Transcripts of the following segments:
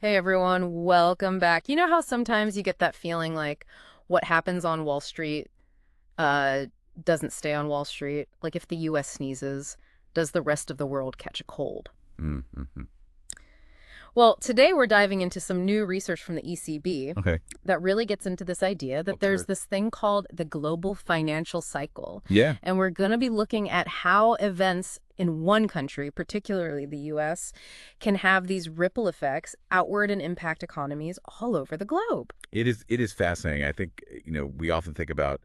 Hey everyone, welcome back. You know how sometimes you get that feeling like what happens on Wall Street uh doesn't stay on Wall Street? Like if the US sneezes, does the rest of the world catch a cold? Mm-hmm. Well, today we're diving into some new research from the ECB Okay. that really gets into this idea that there's Sure. this thing called the global financial cycle. Yeah, And we're going to be looking at how events in one country, particularly the US, can have these ripple effects outward and impact economies all over the globe. it is fascinating. I think, we often think about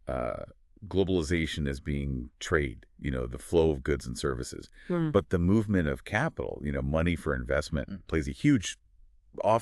uh, globalization as being trade, the flow of goods and services. Hmm. But the movement of capital, money for investment plays a huge kind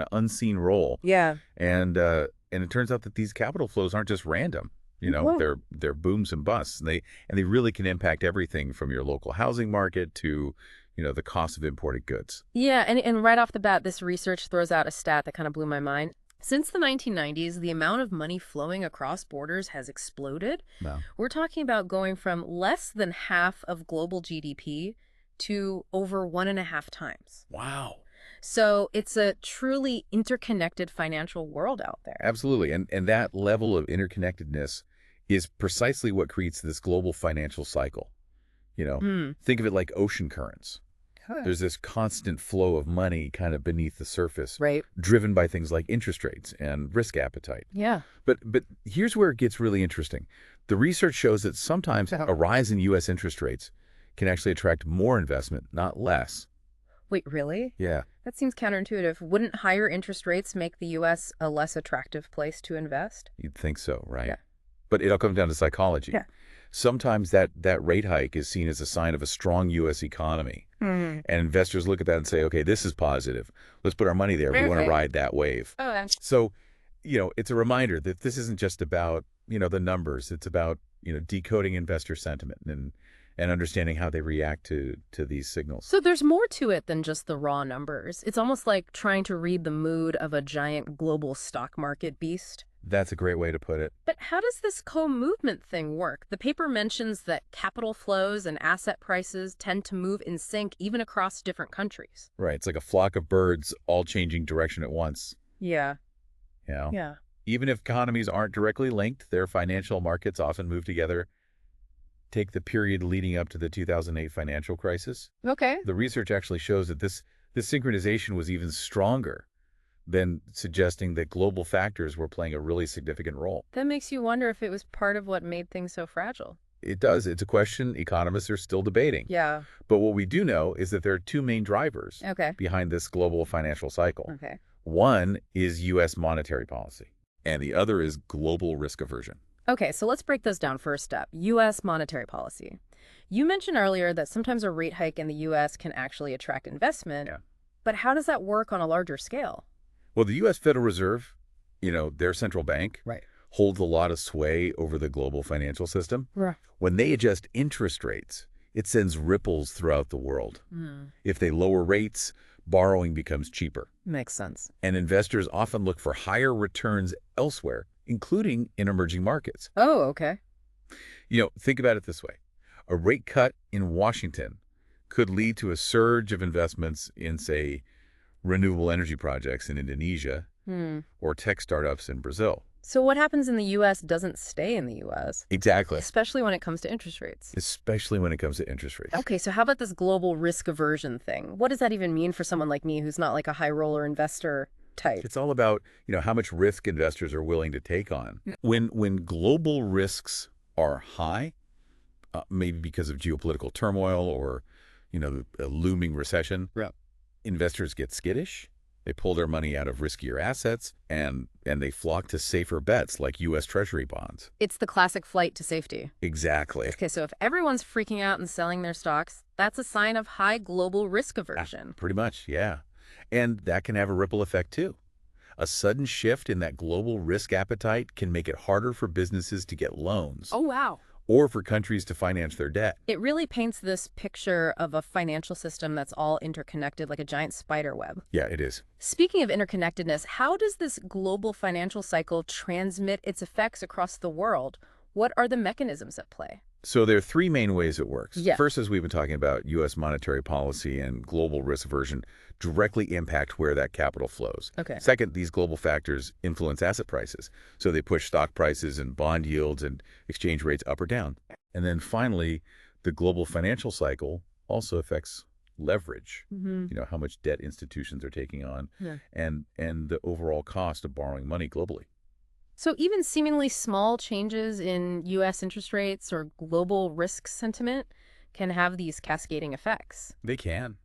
of unseen role. Yeah. And it turns out that these capital flows aren't just random. Whoa. They're booms and busts, and they really can impact everything from your local housing market to, the cost of imported goods. Yeah, and right off the bat, this research throws out a stat that kind of blew my mind. Since the 1990s, the amount of money flowing across borders has exploded. Wow. We're talking about going from less than half of global GDP to over 1.5 times. Wow. So it's a truly interconnected financial world out there. Absolutely. And that level of interconnectedness is precisely what creates this global financial cycle. Hmm. Think of it like ocean currents. Huh. There's this constant flow of money kind of beneath the surface, Right. driven by things like interest rates and risk appetite. Yeah. But here's where it gets really interesting. The research shows that sometimes So- a rise in U.S. interest rates can actually attract more investment, not less. Wait, really? Yeah, That seems counterintuitive. Wouldn't higher interest rates make the U.S. a less attractive place to invest? you'd think so, right? Yeah. But it all comes down to psychology. Yeah. Sometimes that rate hike is seen as a sign of a strong U.S. economy. Hmm. And investors look at that and say, okay, this is positive. Let's put our money there. We want to Okay. ride that wave. Oh, that's So, it's a reminder that this isn't just about, the numbers. It's about, decoding investor sentiment and understanding how they react to these signals. So there's more to it than just the raw numbers. It's almost like trying to read the mood of a giant global stock market beast. That's a great way to put it. But how does this co-movement thing work? The paper mentions that capital flows and asset prices tend to move in sync even across different countries. Right. It's like a flock of birds all changing direction at once. Yeah. You know, Yeah. even if economies aren't directly linked, their financial markets often move together. Take the period leading up to the 2008 financial crisis. Okay. The research actually shows that this synchronization was even stronger than suggesting that global factors were playing a really significant role. That makes you wonder if it was part of what made things so fragile. It does. It's a question economists are still debating. Yeah. But what we do know is that there are two main drivers Okay. behind this global financial cycle. Okay. One is U.S. monetary policy, and the other is global risk aversion. Okay, so let's break this down first step. U.S. monetary policy. You mentioned earlier that sometimes a rate hike in the U.S. can actually attract investment. Yeah. But how does that work on a larger scale? Well, the U.S. Federal Reserve, their central bank, Right. holds a lot of sway over the global financial system. Right. When they adjust interest rates, it sends ripples throughout the world. Hmm. If they lower rates, borrowing becomes cheaper. Makes sense. And investors often look for higher returns elsewhere, including in emerging markets. Oh, okay. Think about it this way. A rate cut in Washington could lead to a surge of investments in, say, renewable energy projects in Indonesia Hmm. or tech startups in Brazil. So what happens in the U.S. doesn't stay in the U.S., Exactly. especially when it comes to interest rates. Especially when it comes to interest rates. Okay, so how about this global risk aversion thing? What does that even mean for someone like me who's not like a high roller investor type? It's all about, how much risk investors are willing to take on. When global risks are high, maybe because of geopolitical turmoil or, a looming recession, Yeah. investors get skittish. They pull their money out of riskier assets and they flock to safer bets like U.S. Treasury bonds. It's the classic flight to safety. Exactly. Okay, so if everyone's freaking out and selling their stocks, that's a sign of high global risk aversion. Pretty much, yeah. And that can have a ripple effect too. A sudden shift in that global risk appetite can make it harder for businesses to get loans Oh, wow. or for countries to finance their debt. It really paints this picture of a financial system that's all interconnected like a giant spider web. Yeah, it is. Speaking of interconnectedness, how does this global financial cycle transmit its effects across the world? What are the mechanisms at play? So there are three main ways it works. Yeah. First, as we've been talking about, U.S. monetary policy and global risk aversion directly impact where that capital flows. Okay. Second, these global factors influence asset prices. So they push stock prices and bond yields and exchange rates up or down. And then finally, the global financial cycle also affects leverage, how much debt institutions are taking on, and the overall cost of borrowing money globally. So even seemingly small changes in U.S. interest rates or global risk sentiment can have these cascading effects. They can.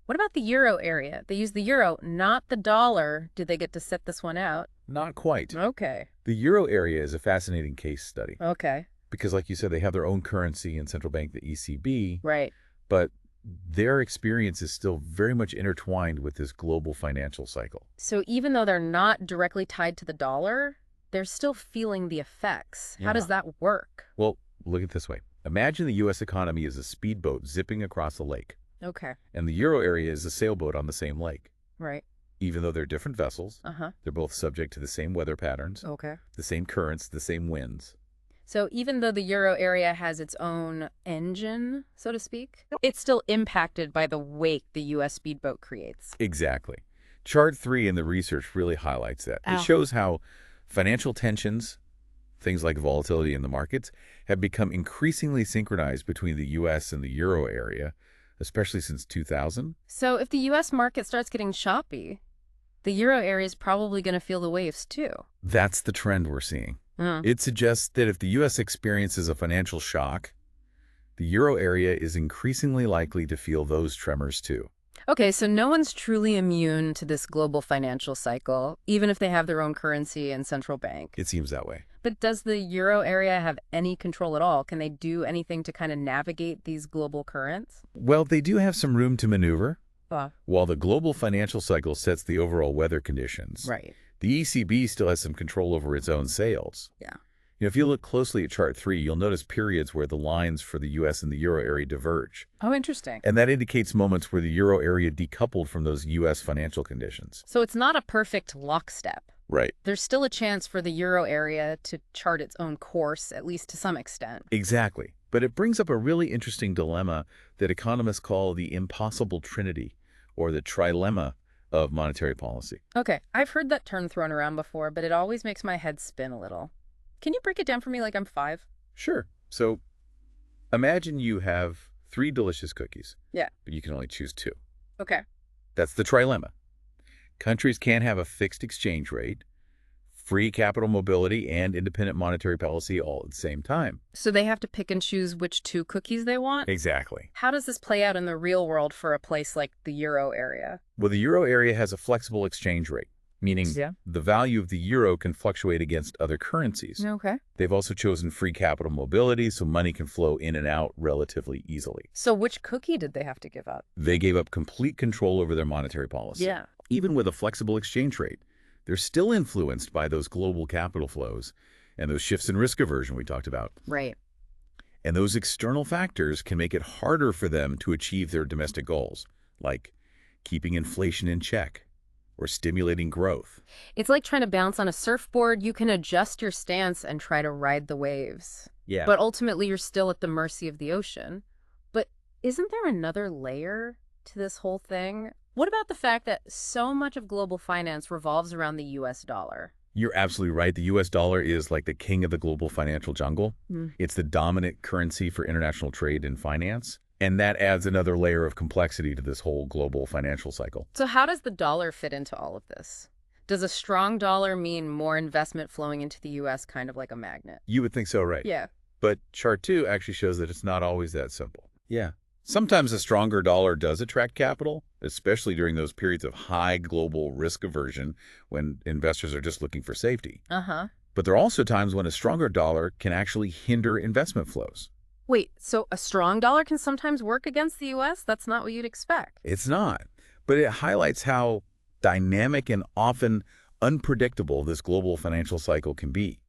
What about the euro area? They use the euro, not the dollar. Did they get to set this one out? Not quite. Okay. The euro area is a fascinating case study. Okay. Because like you said, they have their own currency and central bank, the ECB. Right. But their experience is still very much intertwined with this global financial cycle. So even though they're not directly tied to the dollar, they're still feeling the effects. How does that work? Well, look at it this way. Imagine the U.S. economy is a speedboat zipping across a lake. Okay. And the euro area is a sailboat on the same lake. Right. Even though they're different vessels, they're both subject to the same weather patterns, Okay. the same currents, the same winds. So even though the euro area has its own engine, so to speak, it's still impacted by the wake the U.S. speedboat creates. Exactly. Chart 3 in the research really highlights that. It shows how financial tensions, things like volatility in the markets, have become increasingly synchronized between the U.S. and the euro area, especially since 2000. So if the U.S. market starts getting choppy, the euro area is probably going to feel the waves too. That's the trend we're seeing. It suggests that if the U.S. experiences a financial shock, the euro area is increasingly likely to feel those tremors too. Okay, so no one's truly immune to this global financial cycle, even if they have their own currency and central bank. It seems that way. But does the euro area have any control at all? Can they do anything to kind of navigate these global currents? Well, they do have some room to maneuver. Ah. While the global financial cycle sets the overall weather conditions, Right. the ECB still has some control over its own sails. Yeah. If you look closely at Chart 3, you'll notice periods where the lines for the U.S. and the euro area diverge. Oh, interesting. And that indicates moments where the euro area decoupled from those U.S. financial conditions. So it's not a perfect lockstep. Right. There's still a chance for the euro area to chart its own course, at least to some extent. Exactly. But it brings up a really interesting dilemma that economists call the impossible trinity, or the trilemma of monetary policy. Okay, I've heard that term thrown around before, but it always makes my head spin a little. Can you break it down for me like I'm 5? Sure. So imagine you have 3 delicious cookies. Yeah. But you can only choose 2. Okay. That's the trilemma. Countries can't have a fixed exchange rate, free capital mobility, and independent monetary policy all at the same time. So they have to pick and choose which 2 cookies they want? Exactly. How does this play out in the real world for a place like the euro area? Well, the euro area has a flexible exchange rate, meaning the value of the euro can fluctuate against other currencies. Okay. They've also chosen free capital mobility, so money can flow in and out relatively easily. So which cookie did they have to give up? They gave up complete control over their monetary policy. Yeah. Even with a flexible exchange rate, they're still influenced by those global capital flows and those shifts in risk aversion we talked about. Right. And those external factors can make it harder for them to achieve their domestic goals, like keeping inflation in check or stimulating growth. It's like trying to bounce on a surfboard. You can adjust your stance and try to ride the waves. Yeah. But ultimately, you're still at the mercy of the ocean. But isn't there another layer to this whole thing? What about the fact that so much of global finance revolves around the U.S. dollar? You're absolutely right. The U.S. dollar is like the king of the global financial jungle. It's the dominant currency for international trade and finance. And that adds another layer of complexity to this whole global financial cycle. So how does the dollar fit into all of this? Does a strong dollar mean more investment flowing into the U.S., kind of like a magnet? You would think so, right? Yeah. But Chart 2 actually shows that it's not always that simple. Yeah. Sometimes a stronger dollar does attract capital, especially during those periods of high global risk aversion when investors are just looking for safety. But there are also times when a stronger dollar can actually hinder investment flows. Wait, so a strong dollar can sometimes work against the U.S.? That's not what you'd expect. It's not. But it highlights how dynamic and often unpredictable this global financial cycle can be.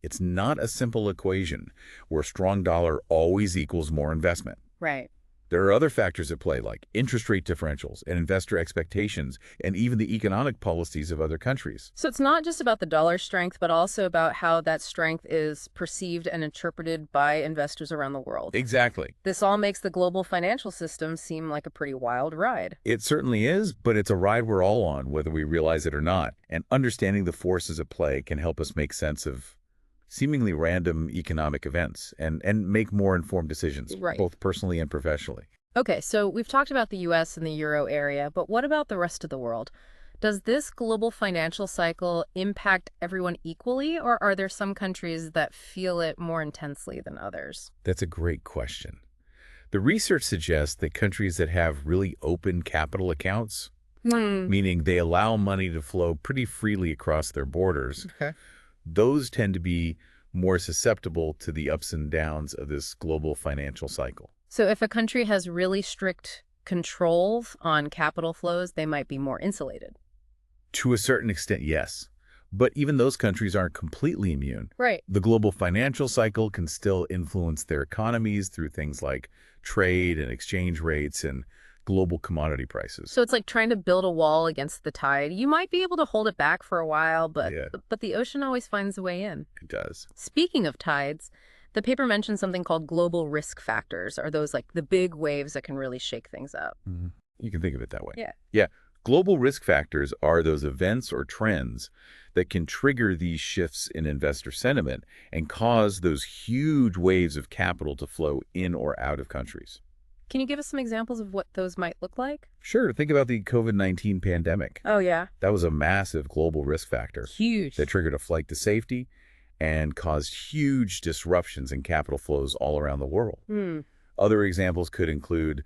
It's not a simple equation where a strong dollar always equals more investment. Right. There are other factors at play, like interest rate differentials and investor expectations, and even the economic policies of other countries. So it's not just about the dollar strength, but also about how that strength is perceived and interpreted by investors around the world. Exactly. This all makes the global financial system seem like a pretty wild ride. It certainly is, but it's a ride we're all on, whether we realize it or not. And understanding the forces at play can help us make sense of seemingly random economic events and make more informed decisions, Right. both personally and professionally. Okay, so we've talked about the US and the euro area, but what about the rest of the world? Does this global financial cycle impact everyone equally, or are there some countries that feel it more intensely than others? That's a great question. The research suggests that countries that have really open capital accounts, meaning they allow money to flow pretty freely across their borders, Okay. those tend to be more susceptible to the ups and downs of this global financial cycle. So if a country has really strict controls on capital flows, they might be more insulated. To a certain extent, yes. But even those countries aren't completely immune. Right. The global financial cycle can still influence their economies through things like trade and exchange rates and global commodity prices. So it's like trying to build a wall against the tide. You might be able to hold it back for a while, but Yeah. but the ocean always finds a way in. It does. Speaking of tides, the paper mentions something called global risk factors. Are those like the big waves that can really shake things up? You can think of it that way. Yeah. Yeah. Global risk factors are those events or trends that can trigger these shifts in investor sentiment and cause those huge waves of capital to flow in or out of countries. Can you give us some examples of what those might look like? Sure, think about the COVID-19 pandemic. Oh, yeah. That was a massive global risk factor Huge. that triggered a flight to safety and caused huge disruptions in capital flows all around the world. Other examples could include,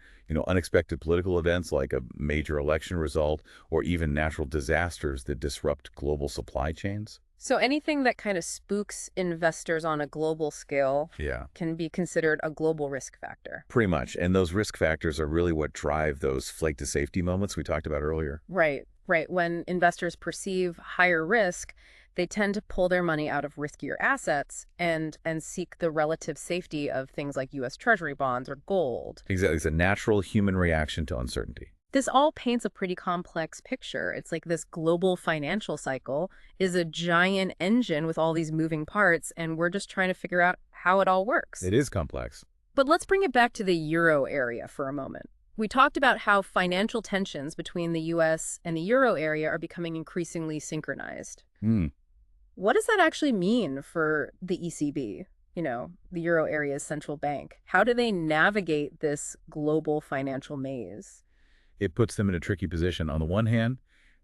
unexpected political events like a major election result or even natural disasters that disrupt global supply chains. So anything that kind of spooks investors on a global scale Yeah, can be considered a global risk factor. pretty much. And those risk factors are really what drive those flight to safety moments we talked about earlier. Right, right. When investors perceive higher risk, they tend to pull their money out of riskier assets and seek the relative safety of things like U.S. Treasury bonds or gold. Exactly. It's a natural human reaction to uncertainty. This all paints a pretty complex picture. It's like this global financial cycle is a giant engine with all these moving parts, and we're just trying to figure out how it all works. It is complex. But let's bring it back to the euro area for a moment. We talked about how financial tensions between the U.S. and the euro area are becoming increasingly synchronized. What does that actually mean for the ECB, the euro area's central bank? How do they navigate this global financial maze? It puts them in a tricky position. On the one hand,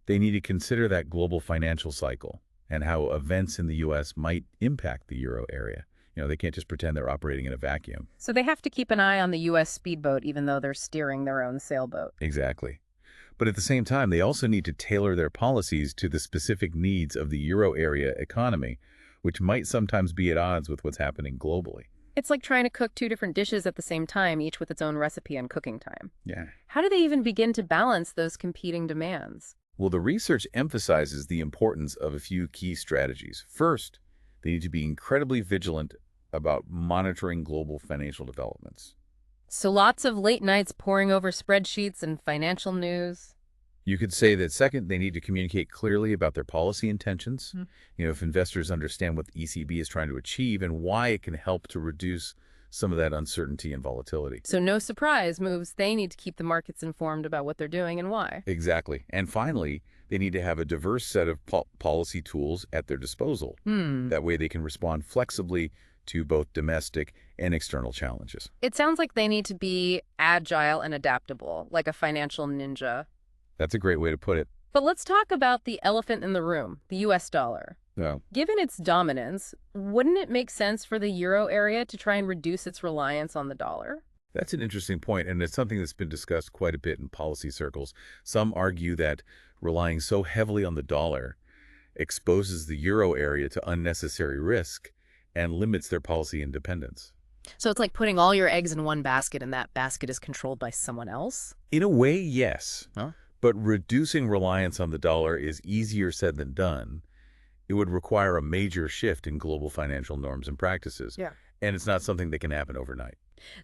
they need to consider that global financial cycle and how events in the U.S. might impact the euro area. They can't just pretend they're operating in a vacuum. So they have to keep an eye on the U.S. speedboat, even though they're steering their own sailboat. Exactly. But at the same time, they also need to tailor their policies to the specific needs of the euro area economy, which might sometimes be at odds with what's happening globally. It's like trying to cook two different dishes at the same time, each with its own recipe and cooking time. Yeah. How do they even begin to balance those competing demands? Well, the research emphasizes the importance of a few key strategies. First, they need to be incredibly vigilant about monitoring global financial developments. So lots of late nights poring over spreadsheets and financial news. You could say that second, they need to communicate clearly about their policy intentions. If investors understand what the ECB is trying to achieve and why it can help to reduce some of that uncertainty and volatility. So no surprise moves. They need to keep the markets informed about what they're doing and why. Exactly. And finally, they need to have a diverse set of policy tools at their disposal. That way they can respond flexibly to both domestic and external challenges. It sounds like they need to be agile and adaptable, like a financial ninja. That's a great way to put it. But let's talk about the elephant in the room, the US dollar. Yeah. Given its dominance, wouldn't it make sense for the euro area to try and reduce its reliance on the dollar? That's an interesting point, and it's something that's been discussed quite a bit in policy circles. Some argue that relying so heavily on the dollar exposes the euro area to unnecessary risk and limits their policy independence. So it's like putting all your eggs in one basket and that basket is controlled by someone else? In a way, yes. Huh? But reducing reliance on the dollar is easier said than done. It would require a major shift in global financial norms and practices. Yeah. And it's not something that can happen overnight.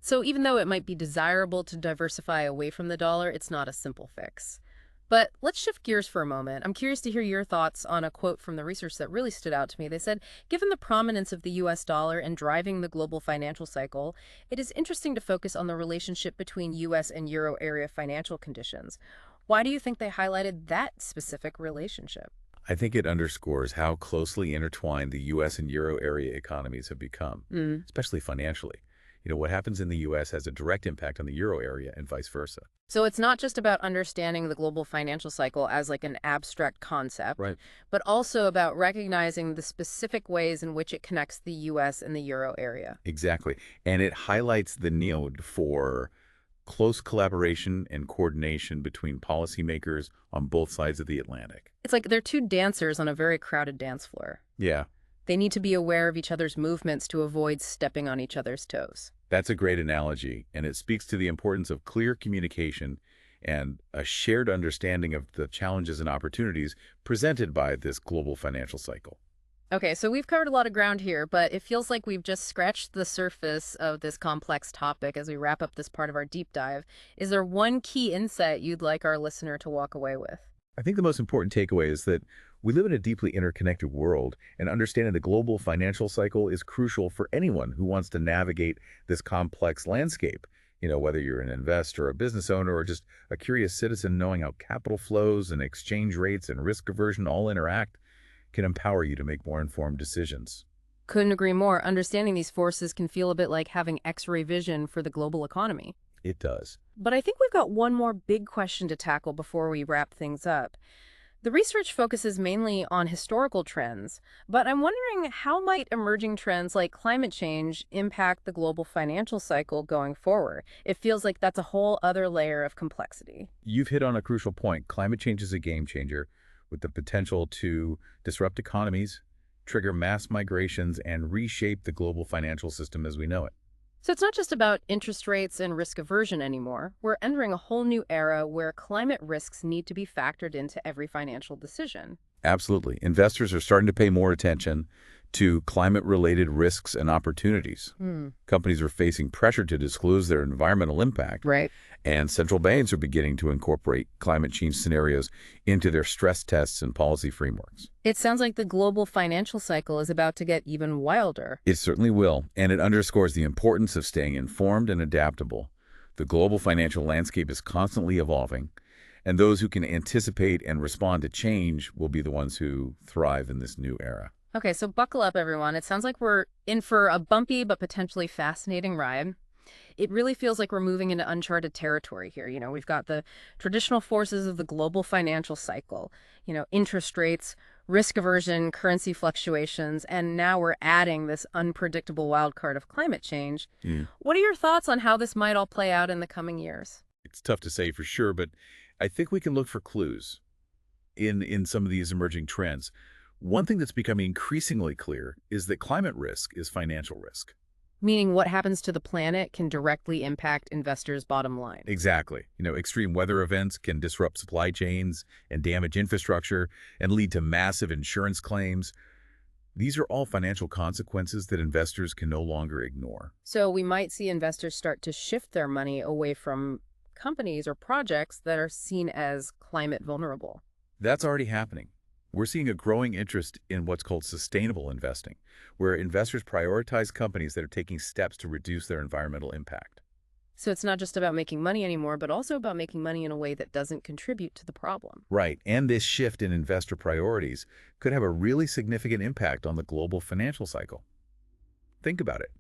So even though it might be desirable to diversify away from the dollar, it's not a simple fix. But let's shift gears for a moment. I'm curious to hear your thoughts on a quote from the research that really stood out to me. They said, given the prominence of the US dollar and driving the global financial cycle, it is interesting to focus on the relationship between US and Euro area financial conditions. Why do you think they highlighted that specific relationship? I think it underscores how closely intertwined the U.S. and Euro area economies have become, Mm. especially financially. What happens in the U.S. has a direct impact on the Euro area and vice versa. So it's not just about understanding the global financial cycle as like an abstract concept, Right. but also about recognizing the specific ways in which it connects the US and the Euro area. Exactly. And it highlights the need for close collaboration and coordination between policymakers on both sides of the Atlantic. It's like they're two dancers on a very crowded dance floor. Yeah, They need to be aware of each other's movements to avoid stepping on each other's toes. that's a great analogy, and it speaks to the importance of clear communication and a shared understanding of the challenges and opportunities presented by this global financial cycle. Okay, so we've covered a lot of ground here, but it feels like we've just scratched the surface of this complex topic as we wrap up this part of our deep dive. Is there one key insight you'd like our listener to walk away with? I think the most important takeaway is that we live in a deeply interconnected world, and understanding the global financial cycle is crucial for anyone who wants to navigate this complex landscape. Whether you're an investor, a business owner, or just a curious citizen, knowing how capital flows and exchange rates and risk aversion all interact can empower you to make more informed decisions. Couldn't agree more. Understanding these forces can feel a bit like having X-ray vision for the global economy. It does. But I think we've got one more big question to tackle before we wrap things up. The research focuses mainly on historical trends, but I'm wondering how might emerging trends like climate change impact the global financial cycle going forward? It feels like that's a whole other layer of complexity. You've hit on a crucial point. Climate change is a game changer with the potential to disrupt economies, trigger mass migrations, and reshape the global financial system as we know it. So it's not just about interest rates and risk aversion anymore. We're entering a whole new era where climate risks need to be factored into every financial decision. Absolutely. Investors are starting to pay more attention to climate-related risks and opportunities. Hmm. Companies are facing pressure to disclose their environmental impact, Right. and central banks are beginning to incorporate climate change scenarios into their stress tests and policy frameworks. It sounds like the global financial cycle is about to get even wilder. It certainly will, and it underscores the importance of staying informed and adaptable. The global financial landscape is constantly evolving, and those who can anticipate and respond to change will be the ones who thrive in this new era. Okay, so buckle up, everyone. It sounds like we're in for a bumpy but potentially fascinating ride. It really feels like we're moving into uncharted territory here. We've got the traditional forces of the global financial cycle, interest rates, risk aversion, currency fluctuations, and now we're adding this unpredictable wild card of climate change. Yeah. What are your thoughts on how this might all play out in the coming years? It's tough to say for sure, but I think we can look for clues in some of these emerging trends. One thing that's becoming increasingly clear is that climate risk is financial risk. Meaning what happens to the planet can directly impact investors' bottom line. Exactly. Extreme weather events can disrupt supply chains and damage infrastructure and lead to massive insurance claims. These are all financial consequences that investors can no longer ignore. So we might see investors start to shift their money away from companies or projects that are seen as climate vulnerable. That's already happening. We're seeing a growing interest in what's called sustainable investing, where investors prioritize companies that are taking steps to reduce their environmental impact. So it's not just about making money anymore, but also about making money in a way that doesn't contribute to the problem. Right, and this shift in investor priorities could have a really significant impact on the global financial cycle. Think about it.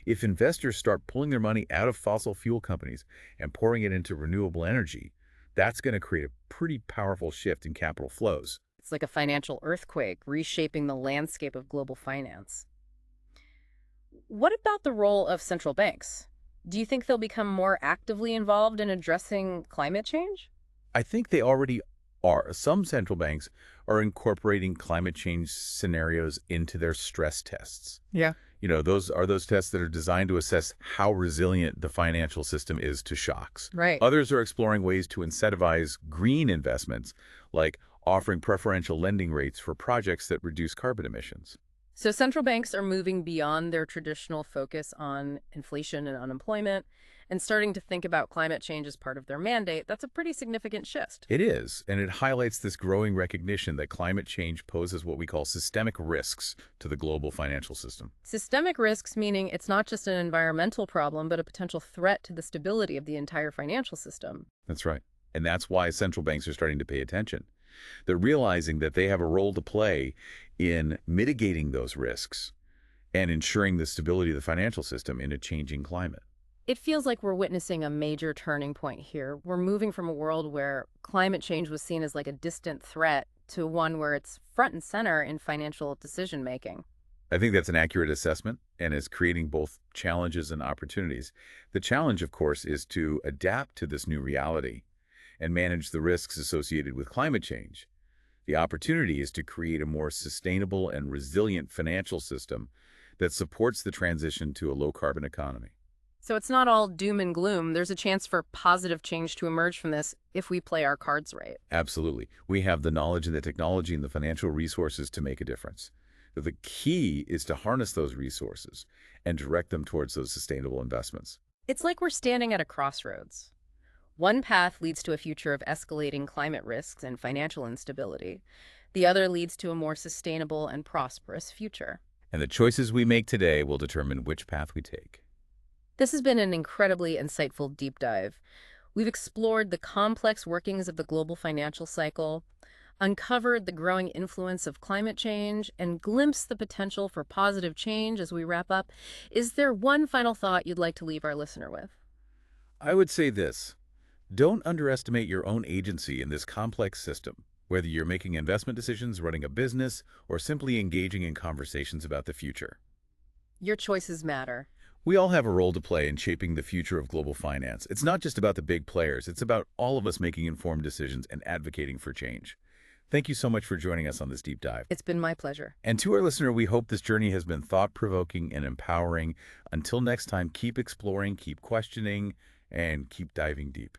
If investors start pulling their money out of fossil fuel companies and pouring it into renewable energy, that's going to create a pretty powerful shift in capital flows. It's like a financial earthquake, reshaping the landscape of global finance. What about the role of central banks? Do you think they'll become more actively involved in addressing climate change? I think they already are. Some central banks are incorporating climate change scenarios into their stress tests. Yeah. Those tests that are designed to assess how resilient the financial system is to shocks. Right. Others are exploring ways to incentivize green investments, like offering preferential lending rates for projects that reduce carbon emissions. So central banks are moving beyond their traditional focus on inflation and unemployment and starting to think about climate change as part of their mandate. That's a pretty significant shift. It is, and it highlights this growing recognition that climate change poses what we call systemic risks to the global financial system. Systemic risks meaning it's not just an environmental problem, but a potential threat to the stability of the entire financial system. That's right. And that's why central banks are starting to pay attention. They're realizing that they have a role to play in mitigating those risks and ensuring the stability of the financial system in a changing climate. It feels like we're witnessing a major turning point here. We're moving from a world where climate change was seen as like a distant threat to one where it's front and center in financial decision making. I think that's an accurate assessment and is creating both challenges and opportunities. The challenge, of course, is to adapt to this new reality and manage the risks associated with climate change. The opportunity is to create a more sustainable and resilient financial system that supports the transition to a low-carbon economy. So it's not all doom and gloom. There's a chance for positive change to emerge from this if we play our cards right. Absolutely. We have the knowledge and the technology and the financial resources to make a difference. The key is to harness those resources and direct them towards those sustainable investments. It's like we're standing at a crossroads. One path leads to a future of escalating climate risks and financial instability. The other leads to a more sustainable and prosperous future. And the choices we make today will determine which path we take. This has been an incredibly insightful deep dive. We've explored the complex workings of the global financial cycle, uncovered the growing influence of climate change, and glimpsed the potential for positive change as we wrap up. Is there one final thought you'd like to leave our listener with? I would say this. Don't underestimate your own agency in this complex system, whether you're making investment decisions, running a business, or simply engaging in conversations about the future. Your choices matter. We all have a role to play in shaping the future of global finance. It's not just about the big players. It's about all of us making informed decisions and advocating for change. Thank you so much for joining us on this deep dive. It's been my pleasure. And to our listener, we hope this journey has been thought-provoking and empowering. Until next time, keep exploring, keep questioning, and keep diving deep.